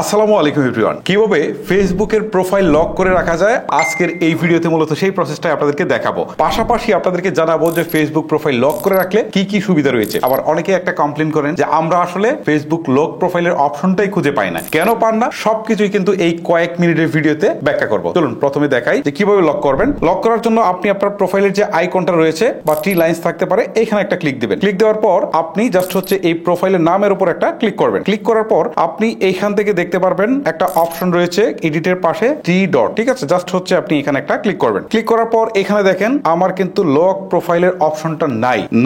আসসালামু আলাইকুম এভরিওয়ান। কিভাবে ফেসবুকের প্রোফাইল লক করে রাখা যায় আজকের এই ভিডিওতে মূলত সেই প্রসেসটাই আপনাদেরকে দেখাবো। পাশাপাশি আপনাদেরকে জানাবো যে ফেসবুক প্রোফাইল লক করে রাখলে কি কি সুবিধা রয়েছে। আবার অনেকে একটা কমপ্লেন করেন যে আমরা আসলে ফেসবুক লক প্রোফাইলের অপশনটাই খুঁজে পাই না। কেন পান না সবকিছুই কিন্তু এই কয়েক মিনিটের ভিডিওতে ব্যাখ্যা করবো। চলুন প্রথমে দেখাই যে কিভাবে লক করবেন। লক করার জন্য আপনি আপনার প্রোফাইলের যে আইকনটা রয়েছে বা থ্রি লাইন্স থাকতে পারে এখানে একটা ক্লিক দিবেন। ক্লিক দেওয়ার পর আপনি জাস্ট হচ্ছে এই প্রোফাইলের নামের উপর একটা ক্লিক করবেন। ক্লিক করার পর আপনি এইখান থেকে দেখতে পারবেন একটা অপশন রয়েছে এডিটের পাশে থ্রি ডট, ঠিক আছে। জাস্ট হচ্ছে আপনি এখানে একটা ক্লিক করবেন। ক্লিক করার পর এখানে দেখেন আমার কিন্তু লক প্রোফাইলের অপশনটা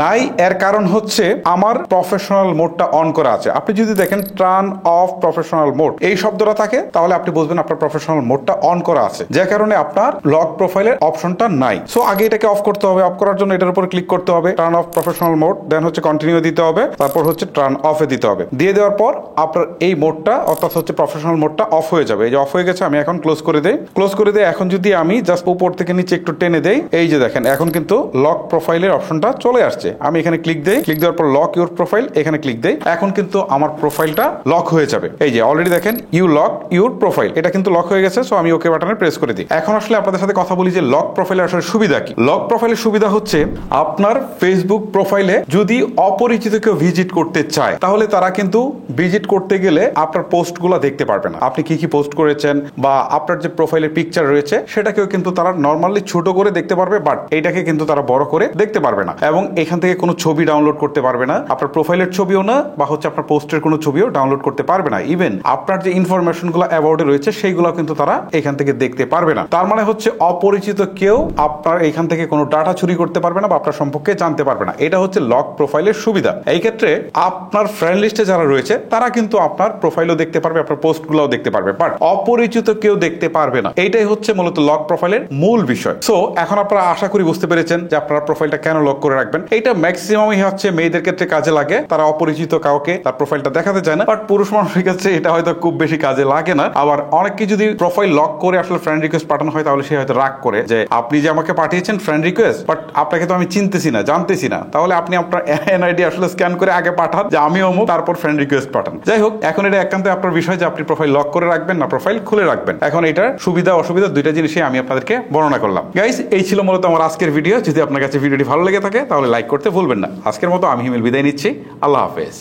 নাই এর কারণ হচ্ছে আমার প্রফেশনাল মোডটা অন করা আছে। আপনি যদি দেখেন টার্ন অফ প্রফেশনাল মোড এই শব্দটা থাকে তাহলে আপনি বুঝবেন আপনার প্রফেশনাল মোডটা অন করা আছে, যে কারণে আপনার লক প্রোফাইলের অপশনটা নাই। সো আগে এটাকে অফ করতে হবে। অফ করার জন্য এটার উপর ক্লিক করতে হবে, টার্ন অফ প্রফেশনাল মোড, দেন হচ্ছে কন্টিনিউ দিতে হবে, তারপর হচ্ছে টার্ন অফে দিতে হবে। দিয়ে দেওয়ার পর আপনার এই মোডটা অর্থাৎ হচ্ছে প্রফেশনাল মোডটা অফ হয়ে যাবে। এই যে অফ হয়ে গেছে, আমি এখন ক্লোজ করে দেই। ক্লোজ করে দেই। এখন যদি আমি জাস্ট উপর থেকে নিচে একটু টেনে দেই, এই যে দেখেন এখন কিন্তু লক প্রোফাইলের অপশনটা চলে আসছে। আমি এখানে ক্লিক দেই। ক্লিক দেওয়ার পর লক ইউর প্রোফাইল এখানে ক্লিক দেই। এখন কিন্তু আমার প্রোফাইলটা লক হয়ে যাবে। এই যে অলরেডি দেখেন ইউ লক ইউর প্রোফাইল, এটা কিন্তু লক হয়ে গেছে। সো আমি ওকে বাটনে প্রেস করে দিই। এখন আসলে আপনাদের সাথে কথা বলি যে লক প্রোফাইলের আসলে সুবিধা কি। লক প্রোফাইলের সুবিধা হচ্ছে আপনার ফেসবুক প্রোফাইলে যদি অপরিচিত কেউ ভিজিট করতে চায় তাহলে তারা কিন্তু ভিজিট করতে গেলে আপনার পোস্টগুলো দেখতে পারবে না। আপনি কি কি পোস্ট করেছেন বা আপনার যে প্রোফাইলের পিকচার রয়েছে সেটাকেও কিন্তু তারা নরমালি ছোট করে দেখতে পারবে, বাট এইটাকে কিন্তু তারা বড় করে দেখতে পারবে না। এবং এখান থেকে কোনো ছবি ডাউনলোড করতে পারবে না, আপনার প্রোফাইলের ছবিও না বা হচ্ছে আপনার পোস্টের কোনো ছবিও ডাউনলোড করতে পারবে না। ইভেন আপনার যে ইনফরমেশন গুলো অ্যাবাউটে রয়েছে সেইগুলো কিন্তু তারা এখান থেকে দেখতে পারবে না। তার মানে হচ্ছে অপরিচিত কেউ আপনার এখান থেকে কোনো ডাটা চুরি করতে পারবে না বা আপনার সম্পর্কে জানতে পারবে না। এটা হচ্ছে লক প্রোফাইলের সুবিধা। এই ক্ষেত্রে আপনার ফ্রেন্ড লিস্টে যারা রয়েছে তারা কিন্তু আপনার প্রোফাইলও দেখতে পারবে, আপনার পোস্টগুলোও দেখতে পারবে, বাট অপরিচিত কেউ দেখতে পারবে না। এইটাই হচ্ছে মূলত লক প্রোফাইলের মূল বিষয়। সো এখন আপনারা আশা করি বুঝতে পেরেছেন যে আপনারা প্রোফাইলটা কেন লক করে রাখবেন। এটা ম্যাক্সিমামই হচ্ছে মেয়েদের ক্ষেত্রে কাজে লাগে, তারা অপরিচিত কাউকে তার প্রোফাইলটা দেখাতে চায় না। বাট পুরুষ মানুষের ক্ষেত্রে এটা হয়তো খুব বেশি কাজে লাগে না। আবার অনেককে যদি প্রোফাইল লক করে আসলে ফ্রেন্ড রিকোয়েস্ট পাঠানো হয় তাহলে সে হয়তো রাগ করে যে আপনি যে আমাকে পাঠিয়েছেন ফ্রেন্ড রিকোয়েস্ট, বাট আপনাকে তো আমি চিনতেছি না, জানতেছি না, তাহলে আপনি আপনার এনআইডি আসলে স্ক্যান করে আগে পাঠান যে আমি অমুক, তারপর ফ্রেন্ড রিকোয়েস্ট পাঠান। যাই হোক, এখন এটা একান্ত আপনার বিষয় যে আপনি প্রোফাইল লক করে রাখবেন না প্রোফাইল খুলে রাখবেন। এখন এটার সুবিধা অসুবিধা দুইটা জিনিসই আমি আপনাদেরকে বর্ণনা করলাম। গাইস, এই ছিল মূলত আমার আজকের ভিডিও। যদি আপনার কাছে ভিডিওটি ভালো লেগে থাকে তাহলে লাইক করতে ভুলবেন না। আজকের মতো আমি হিমেল বিদায় নিচ্ছি। আল্লাহ হাফেজ।